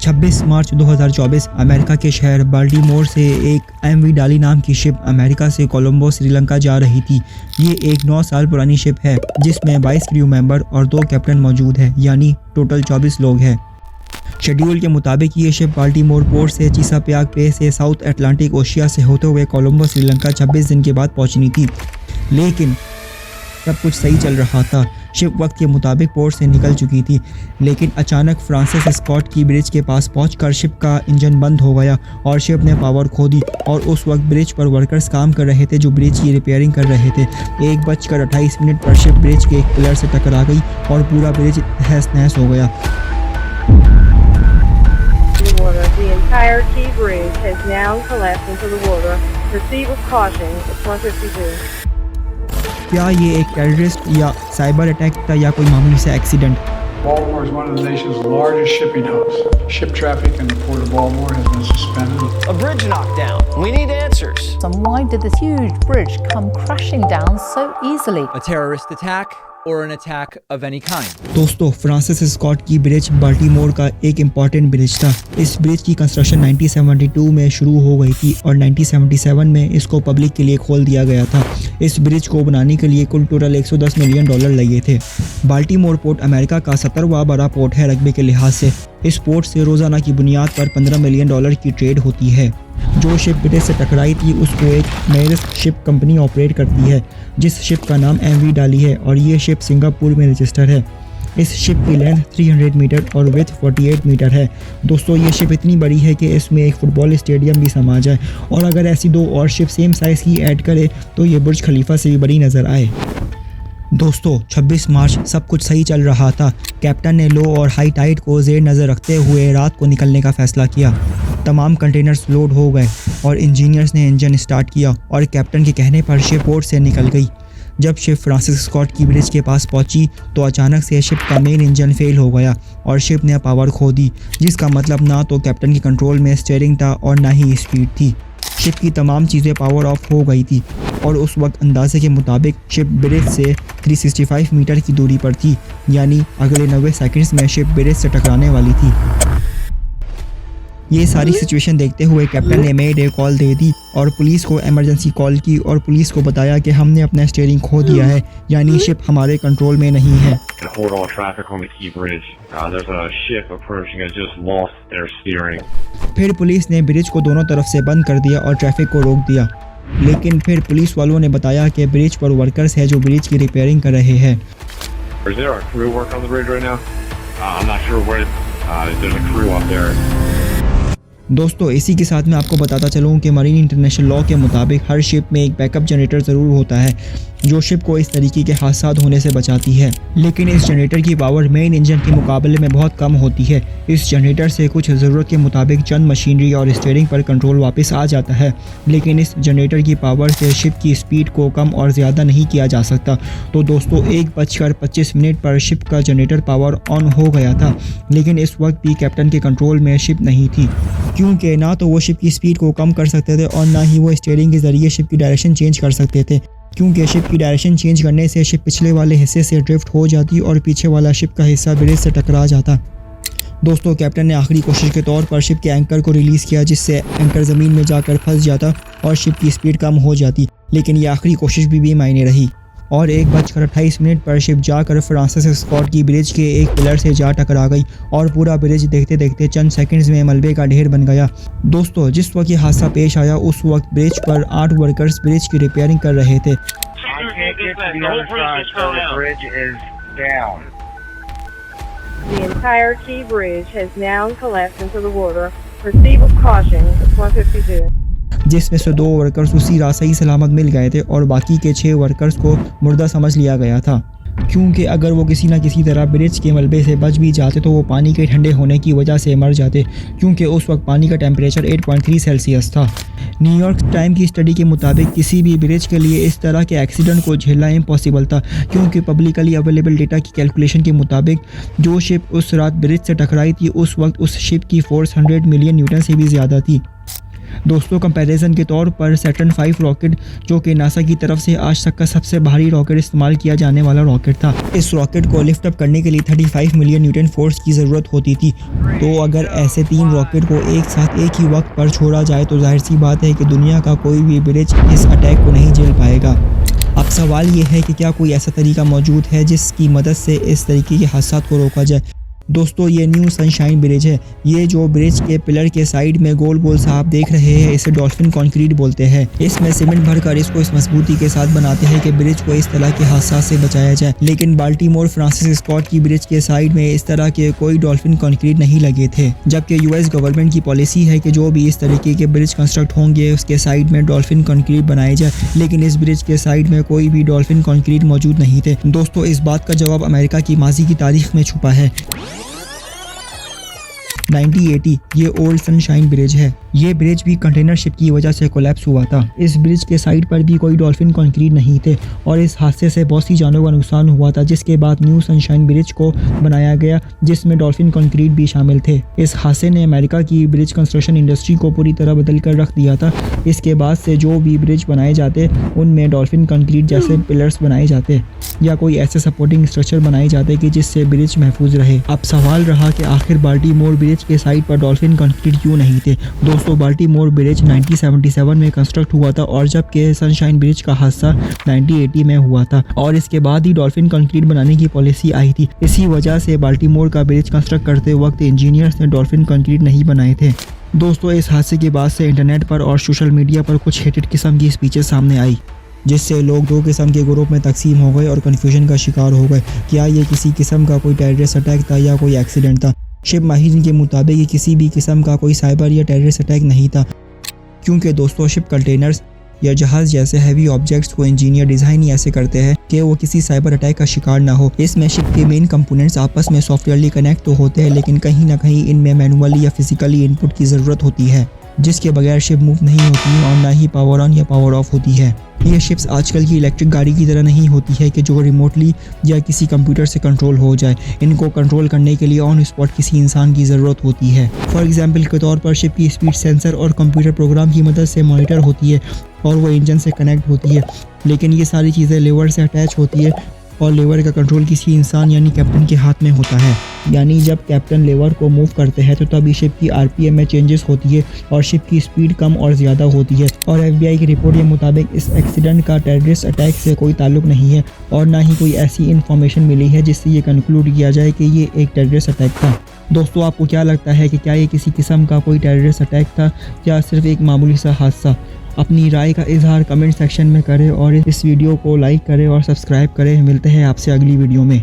26 मार्च 2024 America के शहर Baltimore से एक एमवी डाली नाम की शिप अमेरिका से कोलंबो श्रीलंका जा रही थी। ये एक 9 साल पुरानी शिप है जिसमें 22 क्रू मेंबर और 2 कैप्टन मौजूद हैं, यानी टोटल 24 लोग हैं। शेड्यूल के मुताबिक ये शिप बाल्टीमोर पोर्ट से चीसापेयाग पे से साउथ अटलांटिक ओशिया से होते हुए कोलंबो श्रीलंका 26 दिन के बाद पहुंचनी थी। लेकिन सब कुछ सही चल रहा था। शिप वक्त के मुताबिक पोर्ट से निकल चुकी थी, लेकिन अचानक फ्रांसिस स्कॉट की ब्रिज के पास पहुंचकर शिप का इंजन बंद हो गया और शिप ने पावर खो दी। और उस वक्त ब्रिज पर वर्कर्स काम कर रहे थे जो ब्रिज की रिपेयरिंग कर रहे थे। 1:28 पर शिप ब्रिज के एक पिलर से टकरा गई और पूरा ब्रिज तहस नहस हो गया। The entire Key Bridge has now collapsed into the water. Proceed with caution. It's 152. क्या ये एक टेररिस्ट या साइबर अटैक था या कोई मामूली सा accident? Baltimore is one of the nation's largest shipping hubs. Ship traffic in the port of Baltimore has been suspended. A bridge knockdown. We need answers. And why did this huge bridge come crashing down so easily? A terrorist attack or an attack of any kind. दोस्तों, Francis Scott की bridge Baltimore का एक important bridge था। इस bridge की construction 1972 में शुरू हो गई थी और 1977 में इसको पब्लिक के लिए खोल दिया गया था। इस ब्रिज को बनाने के लिए कुल टोटल $110 मिलियन लगे थे। बाल्टीमोर पोर्ट अमेरिका का 17वां बड़ा पोर्ट है रकबे के लिहाज से। इस पोर्ट से रोज़ाना की बुनियाद पर $15 मिलियन की ट्रेड होती है। जो शिप ब्रिज से टकराई थी उसको एक मेरिस्क शिप कंपनी ऑपरेट करती है, जिस शिप का नाम एमवी डाली है और ये शिप सिंगापुर में रजिस्टर है। इस शिप की लेंथ 300 मीटर और विड्थ 48 मीटर है। दोस्तों, ये शिप इतनी बड़ी है कि इसमें एक फुटबॉल स्टेडियम भी समा जाए, और अगर ऐसी 2 और शिप सेम साइज़ की ऐड करे तो ये बुर्ज खलीफा से भी बड़ी नज़र आए। दोस्तों, 26 मार्च सब कुछ सही चल रहा था। कैप्टन ने लो और हाई टाइड को जेर नज़र रखते हुए रात को निकलने का फैसला किया। तमाम कंटेनर्स लोड हो गए और इंजीनियर्स ने इंजन स्टार्ट किया और कैप्टन के कहने पर शिप पोर्ट से निकल गई। जब शिप फ्रांसिस स्कॉट की ब्रिज के पास पहुंची तो अचानक से शिप का मेन इंजन फेल हो गया और शिप ने पावर खो दी, जिसका मतलब ना तो कैप्टन के कंट्रोल में स्टीयरिंग था और ना ही स्पीड थी। शिप की तमाम चीज़ें पावर ऑफ हो गई थी और उस वक्त अंदाजे के मुताबिक शिप ब्रिज से 365 मीटर की दूरी पर थी, यानी अगले 90 सेकंड्स में शिप ब्रिज से टकराने वाली थी। ये सारी सिचुएशन देखते हुए कैप्टन ने मेडे कॉल दे दी और पुलिस को इमरजेंसी कॉल की और पुलिस को बताया कि हमने अपना स्टीयरिंग खो दिया है, यानी शिप हमारे कंट्रोल में नहीं है। फिर पुलिस ने ब्रिज को दोनों तरफ से बंद कर दिया और ट्रैफिक को रोक दिया। लेकिन फिर पुलिस वालों ने बताया कि ब्रिज पर वर्कर्स हैं जो ब्रिज की रिपेयरिंग कर रहे हैं। दोस्तों, इसी के साथ मैं आपको बताता चलूँ कि मरीन इंटरनेशनल लॉ के मुताबिक हर शिप में एक बैकअप जनरेटर ज़रूर होता है जो शिप को इस तरीके के हादसा होने से बचाती है। लेकिन इस जनरेटर की पावर मेन इंजन के मुकाबले में बहुत कम होती है। इस जनरेटर से कुछ ज़रूरत के मुताबिक चंद मशीनरी और स्टीयरिंग पर कंट्रोल वापस आ जाता है, लेकिन इस जनरेटर की पावर से शिप की स्पीड को कम और ज़्यादा नहीं किया जा सकता। तो दोस्तों, 1:25 पर शिप का जनरेटर पावर ऑन हो गया था, लेकिन इस वक्त भी कैप्टन के कंट्रोल में शिप नहीं थी, क्योंकि ना तो वो शिप की स्पीड को कम कर सकते थे और ना ही वो स्टीयरिंग के ज़रिए शिप की डायरेक्शन चेंज कर सकते थे, क्योंकि शिप की डायरेक्शन चेंज करने से शिप पिछले वाले हिस्से से ड्रिफ्ट हो जाती और पीछे वाला शिप का हिस्सा ब्रिज से टकरा जाता। दोस्तों, कैप्टन ने आखिरी कोशिश के तौर पर शिप के एंकर को रिलीज़ किया, जिससे एंकर ज़मीन में जाकर फंस जाता और शिप की स्पीड कम हो जाती, लेकिन ये आखिरी कोशिश भी मायने रही। और 1:28 पर शिप जाकर फ्रांसिस स्कॉट की ब्रिज के एक पिलर से जा टकरा गई और पूरा ब्रिज देखते देखते चंद सेकंड्स में मलबे का ढेर बन गया। दोस्तों, जिस वक्त ये हादसा पेश आया उस वक्त ब्रिज पर 8 वर्कर्स ब्रिज की रिपेयरिंग कर रहे थे। The entire Key Bridge has now collapsed into the water. Proceed with caution. It's 152. जिसमें से 2 वर्कर्स उसी रात सही सलामत मिल गए थे और बाकी के 6 वर्कर्स को मुर्दा समझ लिया गया था, क्योंकि अगर वो किसी न किसी तरह ब्रिज के मलबे से बच भी जाते तो वो पानी के ठंडे होने की वजह से मर जाते, क्योंकि उस वक्त पानी का टेम्परेचर 8.3 सेल्सियस था। न्यूयॉर्क टाइम की स्टडी के मुताबिक किसी भी ब्रिज के लिए इस तरह के एक्सीडेंट को झेलना इम्पॉसिबल था, क्योंकि पब्लिकली अवेलेबल डेटा की कैलकुलेशन के मुताबिक जो शिप उस रात ब्रिज से टकराई थी उस वक्त उस शिप की फोर्स 100 मिलियन न्यूटन से भी ज़्यादा थी। दोस्तों कंपैरिजन के तौर पर सैटर्न 5 रॉकेट जो कि नासा की तरफ से आज तक का सबसे भारी रॉकेट इस्तेमाल किया जाने वाला रॉकेट था, इस रॉकेट को लिफ्ट अप करने के लिए 35 मिलियन न्यूटन फोर्स की ज़रूरत होती थी। तो अगर ऐसे 3 रॉकेट को एक साथ एक ही वक्त पर छोड़ा जाए तो जाहिर सी बात है कि दुनिया का कोई भी ब्रिज इस अटैक को नहीं झेल पाएगा। अब सवाल ये है कि क्या कोई ऐसा तरीका मौजूद है जिसकी मदद से इस तरीके के हादसा को रोका जाए। दोस्तों ये न्यू सनशाइन ब्रिज है। ये जो ब्रिज के पिलर के साइड में गोल गोल सा आप देख रहे हैं, इसे डॉल्फिन कंक्रीट बोलते हैं। इसमें सीमेंट भरकर इसको इस मजबूती के साथ बनाते हैं कि ब्रिज को इस तरह के हादसा से बचाया जाए। लेकिन बाल्टीमोर फ्रांसिस स्कॉट की ब्रिज के साइड में इस तरह के कोई डॉल्फिन कंक्रीट नहीं लगे थे, जबकि यूएस गवर्नमेंट की पॉलिसी है कि जो भी इस तरीके के ब्रिज कंस्ट्रक्ट होंगे उसके साइड में डॉल्फिन कंक्रीट बनाए जाए। लेकिन इस ब्रिज के साइड में कोई भी डॉल्फिन कंक्रीट मौजूद नहीं थे। दोस्तों इस बात का जवाब अमेरिका की माजी की तारीख में छुपा है। 1980 ये ओल्ड सनशाइन ब्रिज है। ये ब्रिज भी कंटेनर शिप की वजह से कोलैप्स हुआ था। इस ब्रिज के साइड पर भी कोई डॉल्फिन कंक्रीट नहीं थे और इस हादसे से बहुत सी जानों का नुकसान हुआ था, जिसके बाद न्यू सनशाइन ब्रिज को बनाया गया जिसमें डॉल्फिन कंक्रीट भी शामिल थे। इस हादसे ने अमेरिका की ब्रिज कंस्ट्रक्शन इंडस्ट्री को पूरी तरह बदल कर रख दिया था। इसके बाद से जो भी ब्रिज बनाए जाते उनमें डॉल्फिन कंक्रीट जैसे पिलर्स बनाए जाते या कोई ऐसे सपोर्टिंग स्ट्रक्चर बनाए जाते कि जिससे ब्रिज महफूज रहे। अब सवाल रहा कि आखिर बाल्टीमोर ब्रिज के साइड पर डॉल्फिन कंक्रीट क्यों नहीं थे। दोस्तों बाल्टीमोर ब्रिज 1977 में कंस्ट्रक्ट हुआ था और जबकि सनशाइन ब्रिज का हादसा 1980 में हुआ था और इसके बाद ही डॉल्फिन कंक्रीट बनाने की पॉलिसी आई थी। इसी वजह से बाल्टीमोर का ब्रिज कंस्ट्रक्ट करते वक्त इंजीनियर्स ने डॉल्फिन कंक्रीट नहीं बनाए थे। दोस्तों इस हादसे के बाद से इंटरनेट पर और सोशल मीडिया पर कुछ हेटेड किस्म की स्पीचेस सामने आई, जिससे लोग 2 किस्म के ग्रुप में तकसीम हो गए और कन्फ्यूजन का शिकार हो गए। क्या ये किसी किस्म का कोई टेररिस्ट अटैक था या कोई एक्सीडेंट था। शिप माहिरीन के मुताबिक ये किसी भी किस्म का कोई साइबर या टेररिस्ट अटैक नहीं था, क्योंकि दोस्तों शिप कंटेनर्स या जहाज जैसे हैवी ऑब्जेक्ट्स को इंजीनियर डिज़ाइन ही ऐसे करते हैं कि वो किसी साइबर अटैक का शिकार ना हो। इसमें शिप के मेन कंपोनेंट्स आपस में सॉफ्टवेयरली कनेक्ट तो होते हैं, लेकिन कहीं ना कहीं इनमें मैनुअली या फिजिकली इनपुट की ज़रूरत होती है, जिसके बगैर शिप मूव नहीं होती और ना ही पावर ऑन या पावर ऑफ होती है। ये शिप्स आजकल की इलेक्ट्रिक गाड़ी की तरह नहीं होती है कि जो रिमोटली या किसी कंप्यूटर से कंट्रोल हो जाए। इनको कंट्रोल करने के लिए ऑन स्पॉट किसी इंसान की ज़रूरत होती है। फॉर एग्जांपल के तौर पर शिप की स्पीड सेंसर और कंप्यूटर प्रोग्राम की मदद से मॉनिटर होती है और वो इंजन से कनेक्ट होती है, लेकिन ये सारी चीज़ें लेवर से अटैच होती है और लेवर का कंट्रोल किसी इंसान यानी कैप्टन के हाथ में होता है। यानी जब कैप्टन लेवर को मूव करते हैं तो तभी शिप की आरपीएम में चेंजेस होती है और शिप की स्पीड कम और ज़्यादा होती है। और एफबीआई की रिपोर्ट के मुताबिक इस एक्सीडेंट का टेररिस्ट अटैक से कोई ताल्लुक नहीं है और ना ही कोई ऐसी इन्फॉर्मेशन मिली है जिससे ये कंक्लूड किया जाए कि ये एक टेररिस्ट अटैक था। दोस्तों आपको क्या लगता है कि क्या ये किसी किस्म का कोई टेररिस्ट अटैक था या सिर्फ एक मामूली सा हादसा। अपनी राय का इजहार कमेंट सेक्शन में करें और इस वीडियो को लाइक करें और सब्सक्राइब करें। मिलते हैं आपसे अगली वीडियो में।